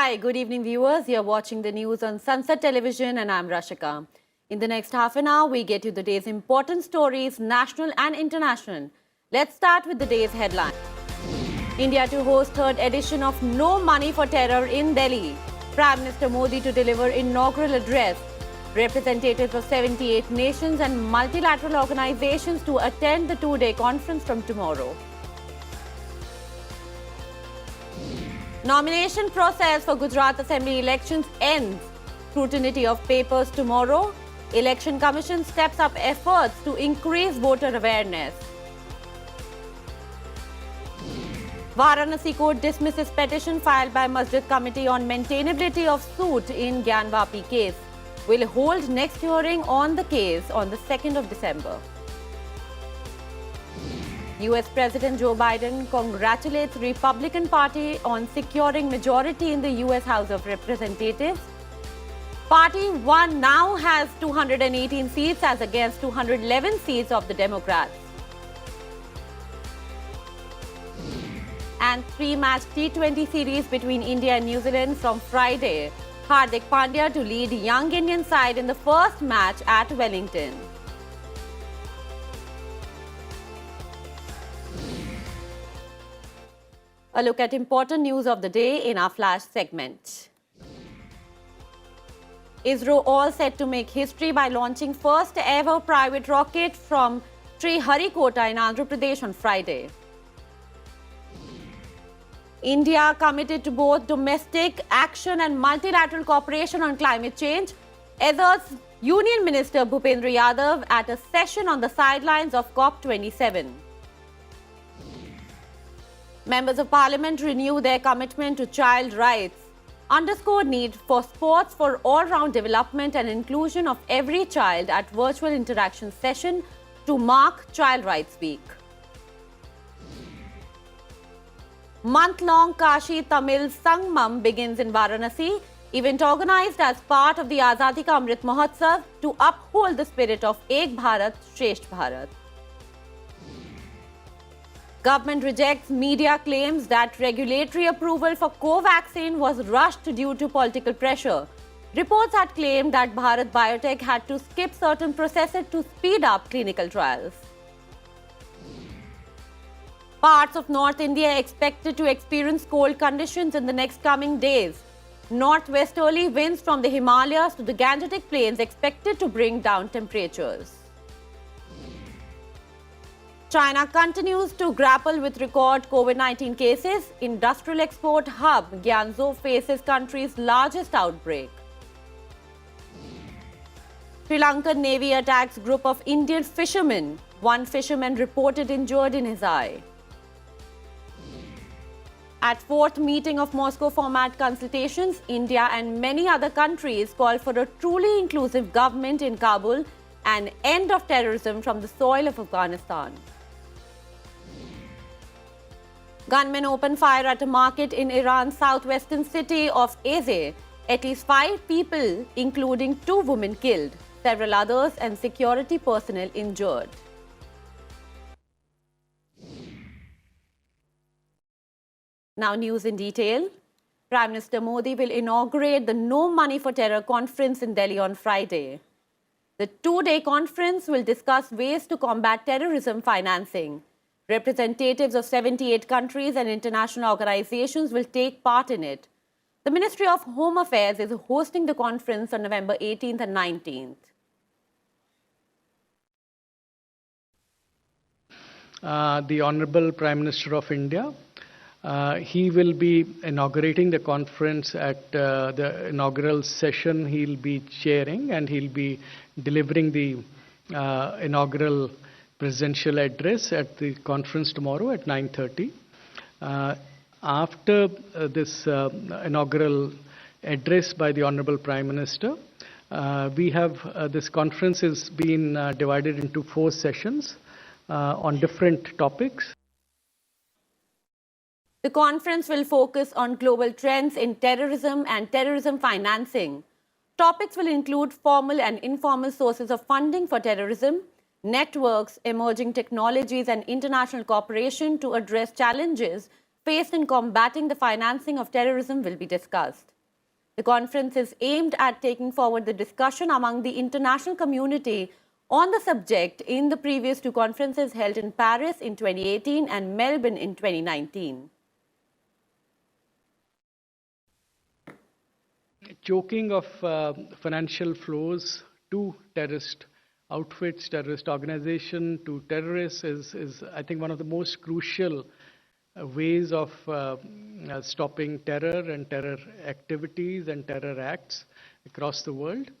Hi, good evening viewers. You're watching the news on Sansad television and I'm Rashika. In the next half an hour, we get you the day's important stories, national and international. Let's start with the day's headline. India to host third edition of No Money for Terror in Delhi. Prime Minister Modi to deliver inaugural address. Representatives of 78 nations and multilateral organizations to attend the two-day conference from tomorrow. Nomination process for Gujarat Assembly elections ends. Scrutiny of papers tomorrow. Election Commission steps up efforts to increase voter awareness. Varanasi court dismisses petition filed by Masjid Committee on maintainability of suit in Gangwani case. Will hold next hearing on the case on the 2nd of December. US President Joe Biden congratulates Republican Party on securing majority in the US House of Representatives. Party one now has 218 seats as against 211 seats of the Democrats. And three-match T20 series between India and New Zealand from Friday. Hardik Pandya to lead young Indian side in the first match at Wellington. A look at important news of the day in our flash segment. ISRO all set to make history by launching first ever private rocket from Sriharikota in Andhra Pradesh on Friday. India committed to both domestic action and multilateral cooperation on climate change, asserts Union Minister Bhupendra Yadav at a session on the sidelines of COP27. Members of Parliament renew their commitment to child rights, underscore need for sports for all-round development and inclusion of every child at virtual interaction session to mark Child Rights Week. Month-long Kashi Tamil Sangmam begins in Varanasi, event organized as part of the Azadi Ka Amrit Mahotsav to uphold the spirit of Ek Bharat, Shresth Bharat. Government rejects media claims that regulatory approval for Covaxin was rushed due to political pressure. Reports had claimed that Bharat Biotech had to skip certain processes to speed up clinical trials. Parts of North India expected to experience cold conditions in the next coming days. Northwesterly winds from the Himalayas to the Gangetic Plains expected to bring down temperatures. China continues to grapple with record COVID-19 cases. Industrial export hub Guangzhou faces country's largest outbreak. Sri Lankan Navy attacks group of Indian fishermen. One fisherman reported injured in his eye. At fourth meeting of Moscow format consultations, India and many other countries call for a truly inclusive government in Kabul and end of terrorism from the soil of Afghanistan. Gunmen opened fire at a market in Iran's southwestern city of Azeh. At least 5 people, including 2 women, killed, several others and security personnel injured. Now news in detail. Prime Minister Modi will inaugurate the No Money for Terror conference in Delhi on Friday. The two-day conference will discuss ways to combat terrorism financing. Representatives of 78 countries and international organizations will take part in it. The Ministry of Home Affairs is hosting the conference on November 18th and 19th. The Honorable Prime Minister of India, he will be inaugurating the conference at the inaugural session. He'll be chairing and he'll be delivering the inaugural presidential address at the conference tomorrow at 9:30. After this inaugural address by the Honorable Prime Minister, we have this conference has been divided into 4 sessions on different topics. The conference will focus on global trends in terrorism and terrorism financing. Topics will include formal and informal sources of funding for terrorism, networks, emerging technologies and international cooperation to address challenges faced in combating the financing of terrorism will be discussed. The conference is aimed at taking forward the discussion among the international community on the subject in the previous two conferences held in Paris in 2018 and Melbourne in 2019. Choking of financial flows to terrorist outfits, terrorist organization, to terrorists is I think, one of the most crucial ways of stopping terror and terror activities and terror acts across the world.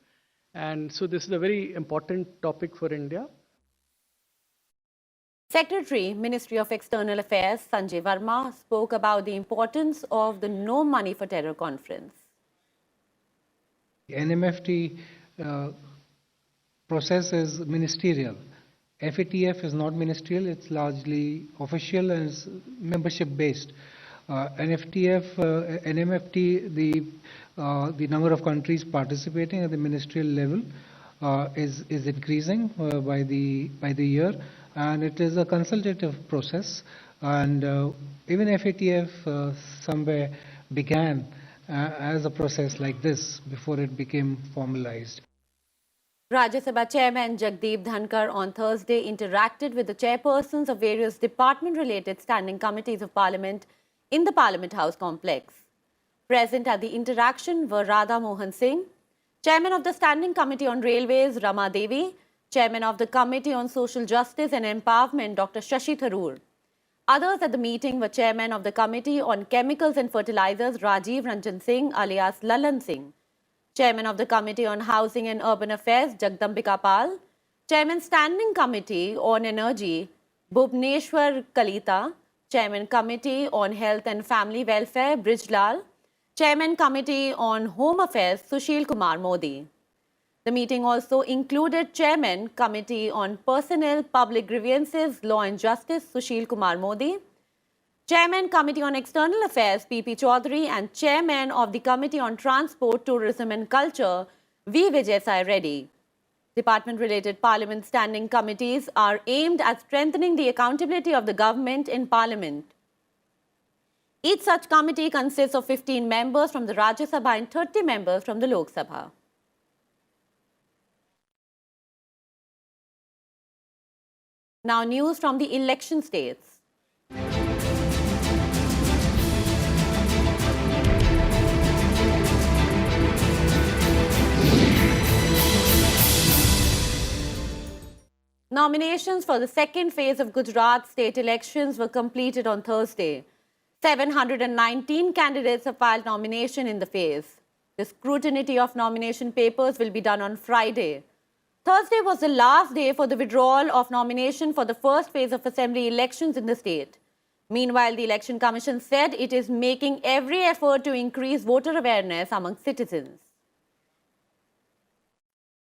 And so this is a very important topic for India. Secretary, Ministry of External Affairs, Sanjay Verma, spoke about the importance of the No Money for Terror conference. NMFT process is ministerial. FATF is not ministerial, it's largely official and it's membership based. NMFT, the number of countries participating at the ministerial level is increasing by the year, and it is a consultative process. And even FATF somewhere began as a process like this before it became formalized. Rajya Sabha Chairman Jagdeep Dhankar on Thursday interacted with the chairpersons of various department-related standing committees of Parliament in the Parliament House complex. Present at the interaction were Radha Mohan Singh, Chairman of the Standing Committee on Railways Rama Devi, Chairman of the Committee on Social Justice and Empowerment Dr. Shashi Tharoor. Others at the meeting were Chairman of the Committee on Chemicals and Fertilizers Rajiv Ranjan Singh alias Lalan Singh, Chairman of the Committee on Housing and Urban Affairs Jagdambika Pal, Chairman Standing Committee on Energy Bhubneshwar Kalita, Chairman Committee on Health and Family Welfare Brijlal, Chairman Committee on Home Affairs Sushil Kumar Modi. The meeting also included Chairman Committee on Personnel, Public Grievances, Law and Justice Sushil Kumar Modi, Chairman Committee on External Affairs P.P. Chaudhary and Chairman of the Committee on Transport, Tourism and Culture V. Vijay Sai Reddy. Department-related Parliament standing committees are aimed at strengthening the accountability of the government in Parliament. Each such committee consists of 15 members from the Rajya Sabha and 30 members from the Lok Sabha. Now news from the election states. Nominations for the second phase of Gujarat state elections were completed on Thursday. 719 candidates have filed nomination in the phase. The scrutiny of nomination papers will be done on Friday. Thursday was the last day for the withdrawal of nomination for the first phase of assembly elections in the state. Meanwhile, the Election Commission said it is making every effort to increase voter awareness among citizens.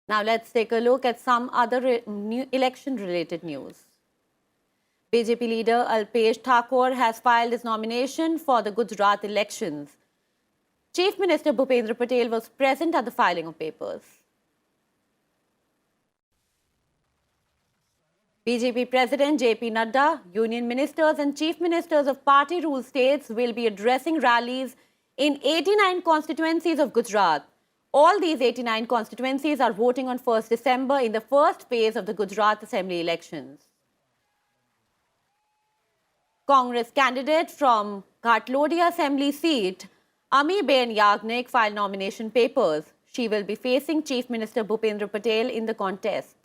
Now let's take a look at some other election-related news. BJP leader Alpesh Thakur has filed his nomination for the Gujarat elections. Chief Minister Bhupendra Patel was present at the filing of papers. BJP President J.P. Nadda, union ministers and chief ministers of party-ruled states will be addressing rallies in 89 constituencies of Gujarat. All these 89 constituencies are voting on 1st December in the first phase of the Gujarat Assembly elections. Congress candidate from Ghatlodi Assembly seat, Ami Ben Yagnik, filed nomination papers. She will be facing Chief Minister Bhupendra Patel in the contest.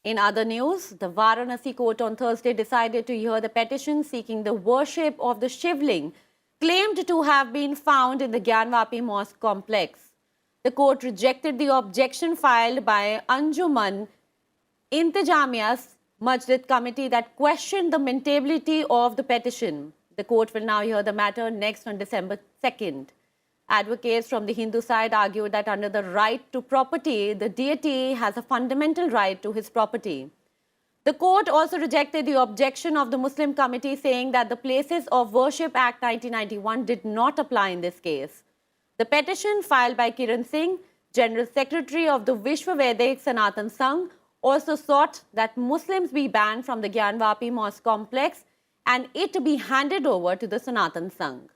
In other news, the Varanasi court on Thursday decided to hear the petition seeking the worship of the Shivling claimed to have been found in the Gangwani mosque complex. The court rejected the objection filed by Anjuman Intijamia's Masjid committee that questioned the maintainability of the petition. The court will now hear the matter next on December 2nd. Advocates from the Hindu side argued that under the right to property, the deity has a fundamental right to his property. The court also rejected the objection of the Muslim committee, saying that the Places of Worship Act 1991 did not apply in this case. The petition filed by Kiran Singh General Secretary of the Vishwa Vedic Sanatan Sangh, also sought that Muslims be banned from the Gyanvapi Mosque complex and it be handed over to the Sanatan Sangh.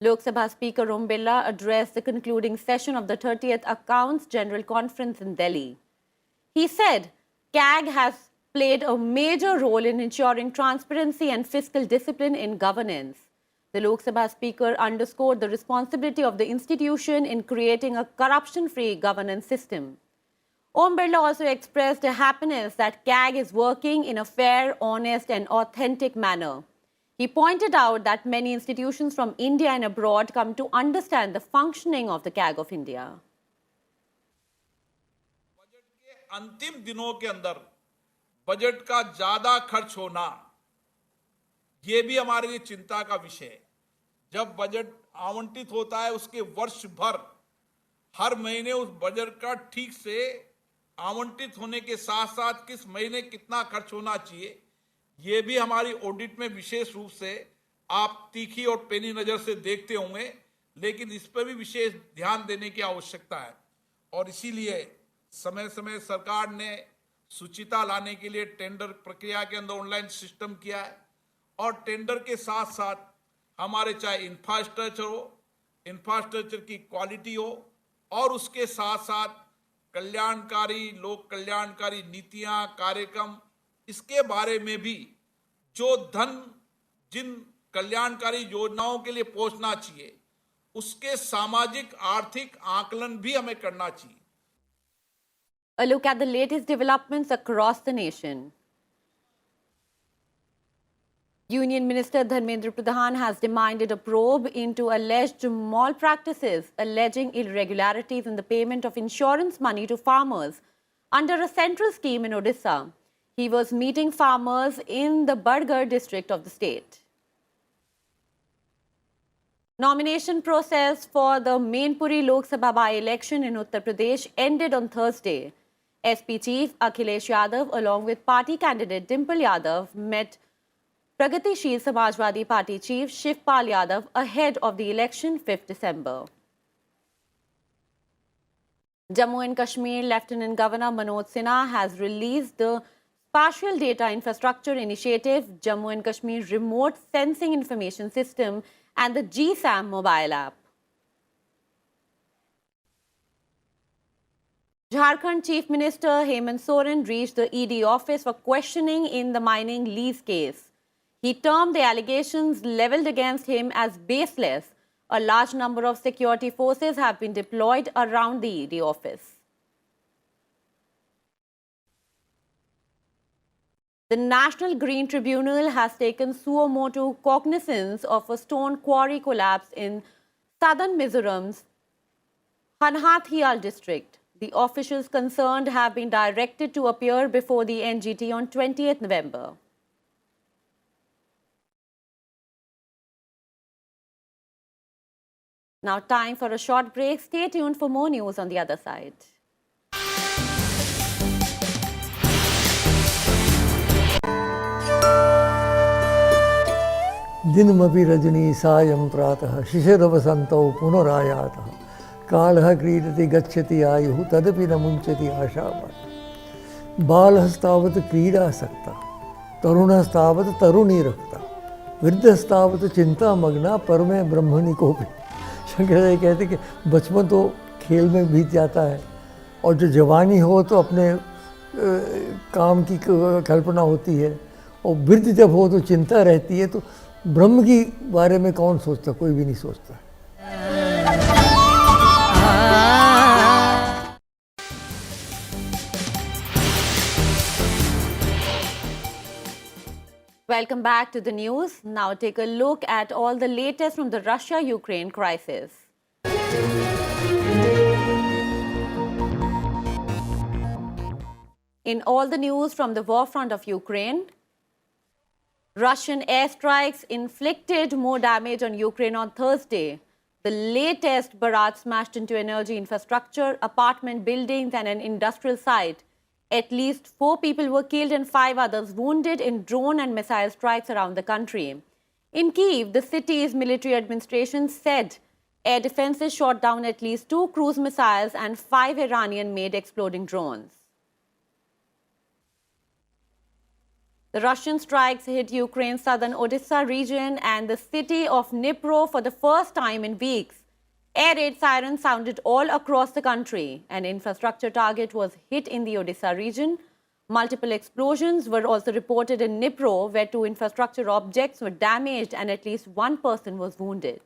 Lok Sabha Speaker Om Birla addressed the concluding session of the 30th Accounts General Conference in Delhi. He said, CAG has played a major role in ensuring transparency and fiscal discipline in governance. The Lok Sabha Speaker underscored the responsibility of the institution in creating a corruption-free governance system. Om Birla also expressed a happiness that CAG is working in a fair, honest and authentic manner. He pointed out that many institutions from India and abroad come to understand the functioning of the CAG of India. Budget के अंतिम दिनों के अंदर budget का ज्यादा खर्च होना ये भी हमारे लिए चिंता का विषय है। जब बजट आवंटित होता है उसके वर्ष भर हर महीने उस बजट का ठीक से आवंटित होने के साथ साथ किस महीने कितना खर्च होना चाहिए ये भी हमारी ऑडिट में विशेष रूप से आप तीखी और पैनी नजर से देखते होंगे, लेकिन इस पर भी विशेष ध्यान देने की आवश्यकता है। और इसीलिए समय समय सरकार ने सुचिता लाने के लिए टेंडर प्रक्रिया के अंदर ऑनलाइन सिस्टम किया है और टेंडर के साथ साथ हमारे चाहे इंफ्रास्ट्रक्चर की क्वालिटी हो और उसके साथ साथ कल्याणकारी लोक कल्याणकारी नीतियां कार्यक्रम इसके बारे में भी जो धन जिन कल्याणकारी योजनाओं के लिए पहुंचना चाहिए उसके सामाजिक आर्थिक आकलन भी हमें करना चाहिए। A look at the latest developments across the nation. Union Minister Dharmendra Pradhan has demanded a probe into alleged malpractices, alleging irregularities in the payment of insurance money to farmers under a central scheme in Odisha. He was meeting farmers in the Bargarh district of the state. Nomination process for the Mainpuri Lok Sabha by-election in Uttar Pradesh ended on Thursday. SP Chief Akhilesh Yadav along with party candidate Dimple Yadav met Pragatishil Samajwadi Party Chief Shivpal Yadav ahead of the election 5th December. Jammu and Kashmir Lieutenant Governor Manoj Sinha has released the Spatial Data Infrastructure Initiative, Jammu and Kashmir Remote Sensing Information System and the GSAM mobile app. Jharkhand Chief Minister Hemant Soren reached the ED office for questioning in the mining lease case. He termed the allegations leveled against him as baseless. A large number of security forces have been deployed around the ED office. The National Green Tribunal has taken suo motu cognizance of a stone quarry collapse in southern Mizoram's Hanhathial district. The officials concerned have been directed to appear before the NGT on 20th November. Now time for a short break. Stay tuned for more news on the other side. दिनमपि Rajni सायं प्रातः शिशिरवसन्तौ पुनरायातः कालः क्रीडति गच्छति आयुः तदपि न मुञ्चति आशावान् बालस्तावत् क्रीडासक्ता तरुणस्तावत् तरुणीरक्ता वृद्धस्तावत् चिन्तामग्ना परमे ब्रह्मणि कोऽपि। शंकराचार्य कहते कि बचपन तो खेल में बीत जाता है और जो जवानी हो तो अपने काम की कल्पना होती है और वृद्ध जब हो तो चिंता रहती है। तो ब्रह्म की बारे में कौन सोचता, कोई भी नहीं सोचता। Welcome back to the news. Now take a look at all the latest from the Russia-Ukraine crisis. In all the news from the war front of Ukraine, Russian airstrikes inflicted more damage on Ukraine on Thursday. The latest barrage smashed into energy infrastructure, apartment buildings and an industrial site. At least 4 people were killed and 5 others wounded in drone and missile strikes around the country. In Kyiv, the city's military administration said Air defenses shot down at least 2 cruise missiles and 5 Iranian-made exploding drones. The Russian strikes hit Ukraine's southern Odessa region and the city of Dnipro for the first time in weeks. Air raid sirens sounded all across the country. An infrastructure target was hit in the Odessa region. Multiple explosions were also reported in Dnipro, where 2 infrastructure objects were damaged and at least 1 person was wounded.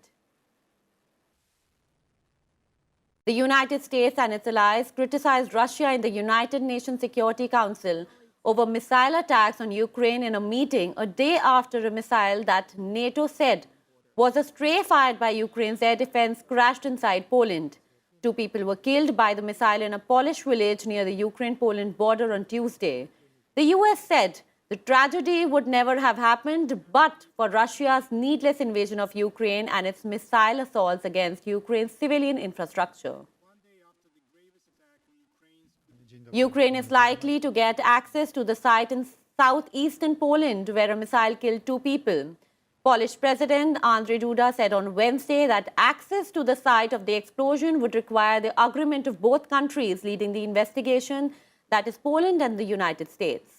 The United States and its allies criticized Russia in the United Nations Security Council over missile attacks on Ukraine in a meeting a day after a missile that NATO said was a stray fired by Ukraine's air defense crashed inside Poland. 2 people were killed by the missile in a Polish village near the Ukraine-Poland border on Tuesday. The US said the tragedy would never have happened but for Russia's needless invasion of Ukraine and its missile assaults against Ukraine's civilian infrastructure. Ukraine is likely to get access to the site in southeastern Poland where a missile killed 2 people. Polish President Andrzej Duda said on Wednesday that access to the site of the explosion would require the agreement of both countries leading the investigation, that is Poland and the United States.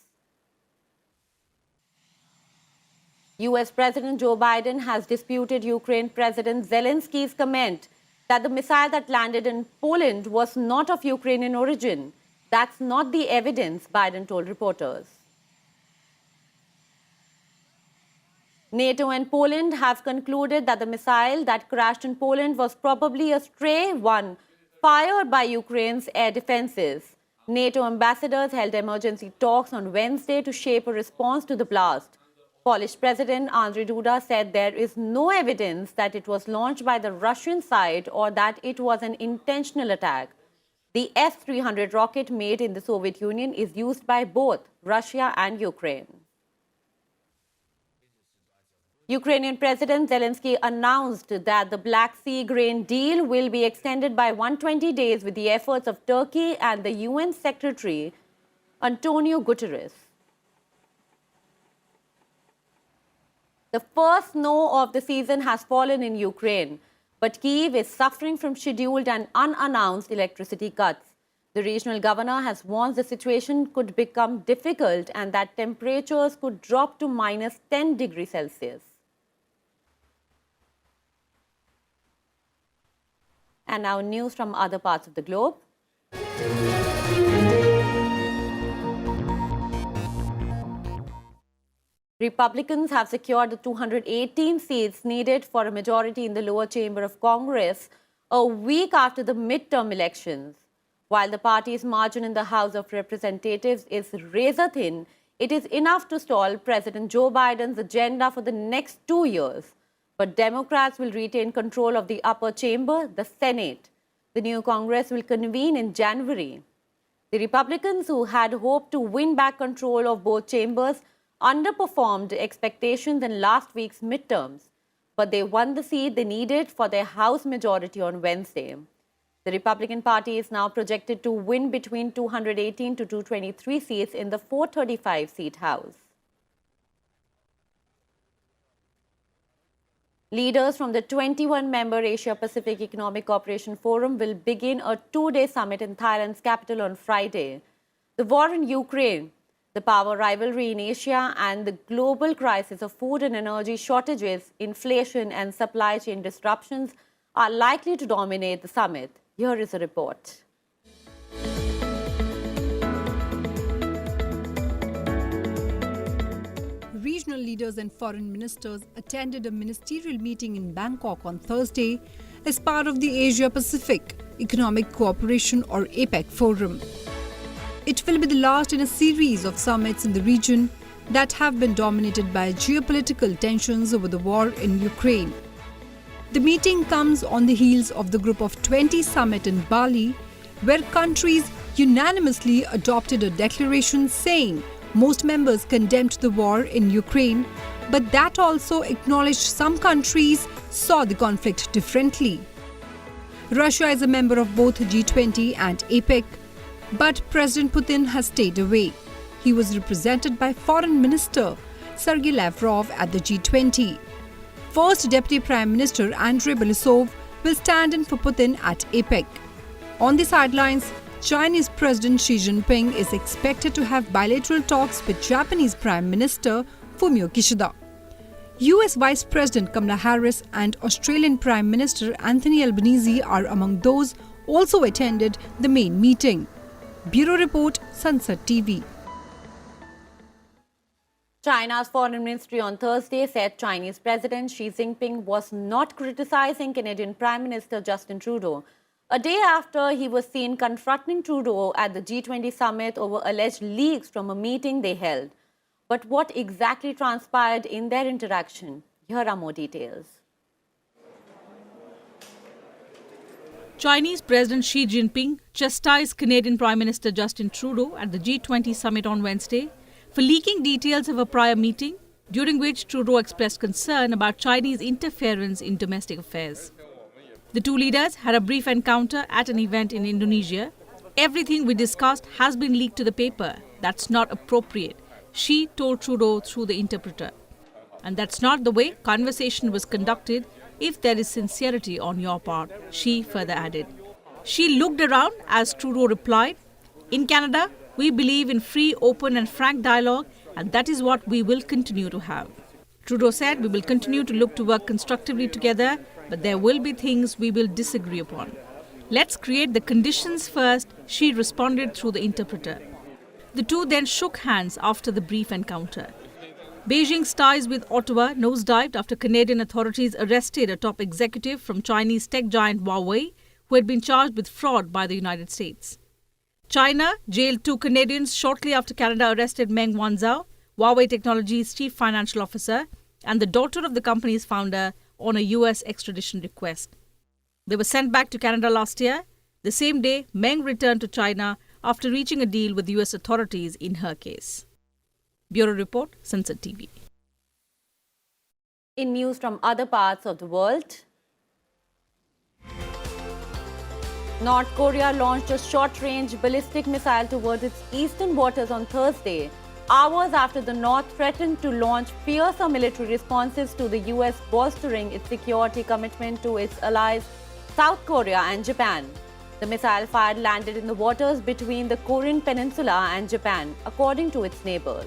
US President Joe Biden has disputed Ukraine President Zelensky's comment that the missile that landed in Poland was not of Ukrainian origin. That's not the evidence, Biden told reporters. NATO and Poland have concluded that the missile that crashed in Poland was probably a stray one fired by Ukraine's air defenses. NATO ambassadors held emergency talks on Wednesday to shape a response to the blast. Polish President Andrzej Duda said there is no evidence that it was launched by the Russian side or that it was an intentional attack. The S-300 rocket made in the Soviet Union is used by both Russia and Ukraine. Ukrainian President Zelensky announced that the Black Sea grain deal will be extended by 120 days with the efforts of Turkey and the UN Secretary Antonio Guterres. The first snow of the season has fallen in Ukraine, but Kyiv is suffering from scheduled and unannounced electricity cuts. The regional governor has warned the situation could become difficult and that temperatures could drop to minus 10 degrees Celsius. And now news from other parts of the globe. Republicans have secured the 218 seats needed for a majority in the lower chamber of Congress a week after the midterm elections. While the party's margin in the House of Representatives is razor thin, it is enough to stall President Joe Biden's agenda for the next 2 years. But Democrats will retain control of the upper chamber, the Senate. The new Congress will convene in January. The Republicans, who had hoped to win back control of both chambers, underperformed expectations in last week's midterms, but they won the seat they needed for their House majority on Wednesday. The Republican Party is now projected to win between 218 to 223 seats in the 435-seat House. Leaders from the 21-member Asia-Pacific Economic Cooperation Forum will begin a 2-day summit in Thailand's capital on Friday. The war in Ukraine, the power rivalry in Asia, and the global crisis of food and energy shortages, inflation, and supply chain disruptions are likely to dominate the summit. Here is a report. Regional leaders and foreign ministers attended a ministerial meeting in Bangkok on Thursday as part of the Asia-Pacific Economic Cooperation or APEC Forum. It will be the last in a series of summits in the region that have been dominated by geopolitical tensions over the war in Ukraine. The meeting comes on the heels of the Group of 20 summit in Bali, where countries unanimously adopted a declaration saying most members condemned the war in Ukraine, but that also acknowledged some countries saw the conflict differently. Russia is a member of both G20 and APEC, but President Putin has stayed away. He was represented by Foreign Minister Sergei Lavrov at the G20. First Deputy Prime Minister Andrei Borisov will stand in for Putin at APEC. On the sidelines, Chinese President Xi Jinping is expected to have bilateral talks with Japanese Prime Minister Fumio Kishida. US Vice President Kamala Harris and Australian Prime Minister Anthony Albanese are among those also attended the main meeting. Bureau Report, Sansad TV. China's foreign ministry on Thursday said Chinese President Xi Jinping was not criticizing Canadian Prime Minister Justin Trudeau, a day after he was seen confronting Trudeau at the G20 summit over alleged leaks from a meeting they held. But what exactly transpired in their interaction? Here are more details. Chinese President Xi Jinping chastised Canadian Prime Minister Justin Trudeau at the G20 summit on Wednesday for leaking details of a prior meeting during which Trudeau expressed concern about Chinese interference in domestic affairs. The two leaders had a brief encounter at an event in Indonesia. Everything we discussed has been leaked to the paper. That's not appropriate, Xi told Trudeau through the interpreter. And that's not the way conversation was conducted if there is sincerity on your part, Xi further added. Xi looked around as Trudeau replied, "In Canada, we believe in free, open and frank dialogue, and that is what we will continue to have." Trudeau said, "We will continue to look to work constructively together, but there will be things we will disagree upon. Let's create the conditions first," Xi responded through the interpreter. The two then shook hands after the brief encounter. Beijing's ties with Ottawa nosedived after Canadian authorities arrested a top executive from Chinese tech giant Huawei, who had been charged with fraud by the United States. China jailed two Canadians shortly after Canada arrested Meng Wanzhou, Huawei Technologies' chief financial officer, and the daughter of the company's founder, on a US extradition request. They were sent back to Canada last year. The same day, Meng returned to China after reaching a deal with US authorities in her case. Bureau Report, Sansad TV. In news from other parts of the world, North Korea launched a short-range ballistic missile towards its eastern waters on Thursday, hours after the North threatened to launch fiercer military responses to the US, bolstering its security commitment to its allies South Korea and Japan. The missile fired landed in the waters between the Korean Peninsula and Japan, according to its neighbors.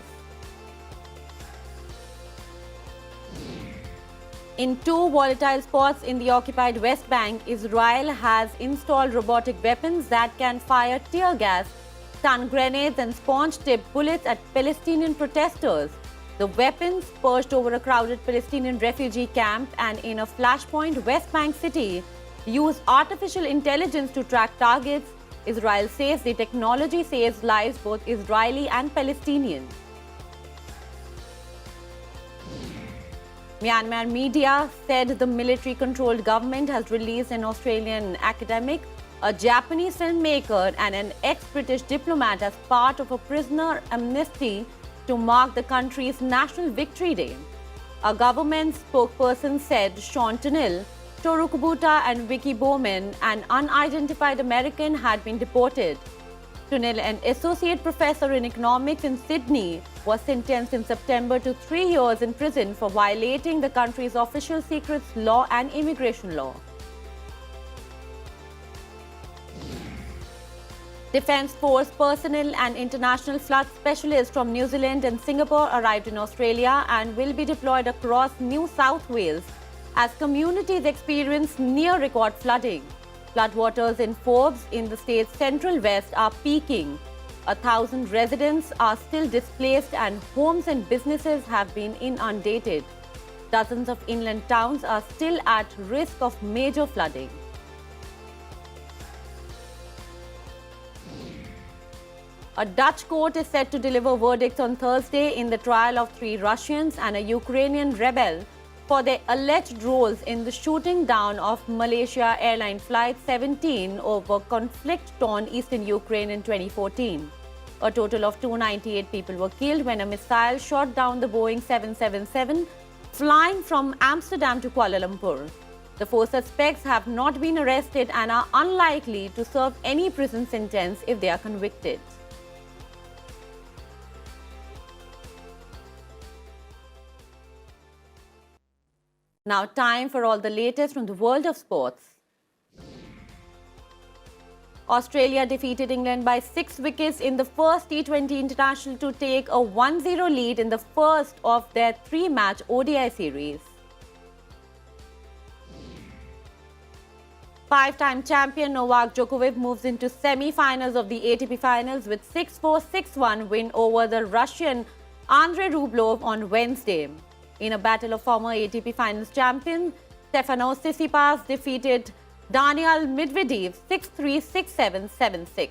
In two volatile spots in the occupied West Bank, Israel has installed robotic weapons that can fire tear gas, stun grenades and sponge-tipped bullets at Palestinian protesters. The weapons, perched over a crowded Palestinian refugee camp and in a flashpoint West Bank city, use artificial intelligence to track targets. Israel says the technology saves lives both Israeli and Palestinian. Myanmar media said the military-controlled government has released an Australian academic, a Japanese filmmaker and an ex-British diplomat as part of a prisoner amnesty to mark the country's National Victory Day. A government spokesperson said Sean Tunnell, Toru Kubuta and Vicky Bowman, an unidentified American, had been deported. Tunnell, an associate professor in economics in Sydney, was sentenced in September to 3 years in prison for violating the country's official secrets law and immigration law. Defence Force personnel and international flood specialists from New Zealand and Singapore arrived in Australia and will be deployed across New South Wales as communities experience near-record flooding. Floodwaters in Forbes in the state's central west are peaking. 1,000 residents are still displaced and homes and businesses have been inundated. Dozens of inland towns are still at risk of major flooding. A Dutch court is set to deliver verdicts on Thursday in the trial of 3 Russians and a Ukrainian rebel for their alleged roles in the shooting down of Malaysia Airline Flight 17 over conflict-torn eastern Ukraine in 2014. A total of 298 people were killed when a missile shot down the Boeing 777 flying from Amsterdam to Kuala Lumpur. The 4 suspects have not been arrested and are unlikely to serve any prison sentence if they are convicted. Now time for all the latest from the world of sports. Australia defeated England by 6 wickets in the first T20 international to take a 1-0 lead in the first of their 3-match ODI series. Five-time champion Novak Djokovic moves into semi-finals of the ATP Finals with 6-4, 6-1 win over the Russian Andrei Rublev on Wednesday. In a battle of former ATP Finals champion Stefanos Tsitsipas defeated Daniil Medvedev 6-3, 6-7, 7-6.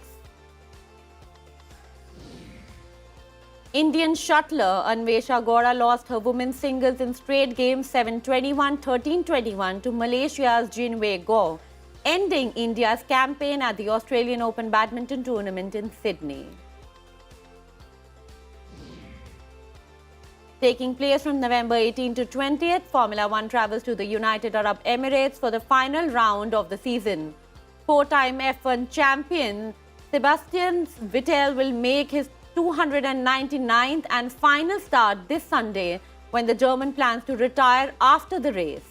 Indian shuttler Anvesha Gowda lost her women's singles in straight games 7-21, 13-21 to Malaysia's Jinwei Goh, ending India's campaign at the Australian Open badminton tournament in Sydney. Taking place from November 18 to 20th, Formula One travels to the United Arab Emirates for the final round of the season. Four-time F1 champion Sebastian Vettel will make his 299th and final start this Sunday when the German plans to retire after the race.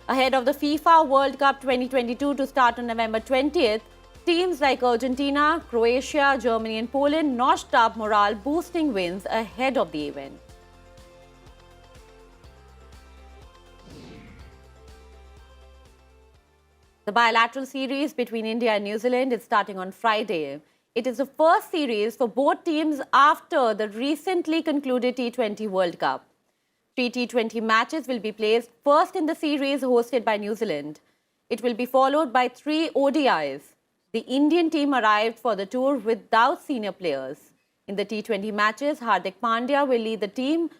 Ahead of the FIFA World Cup 2022 to start on November 20th, teams like Argentina, Croatia, Germany and Poland notched up morale, boosting wins ahead of the event. The bilateral series between India and New Zealand is starting on Friday. It is the first series for both teams after the recently concluded T20 World Cup. 3 T20 matches will be placed first in the series hosted by New Zealand. It will be followed by 3 ODIs. The Indian team arrived for the tour without senior players. In the T20 matches, Hardik Pandya will lead the team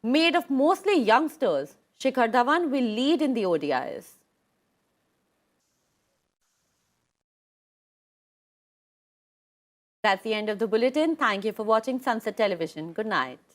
made of mostly youngsters. Shikhar Dhawan will lead in the ODIs. That's the end of the bulletin. Thank you for watching Sansad Television. Good night.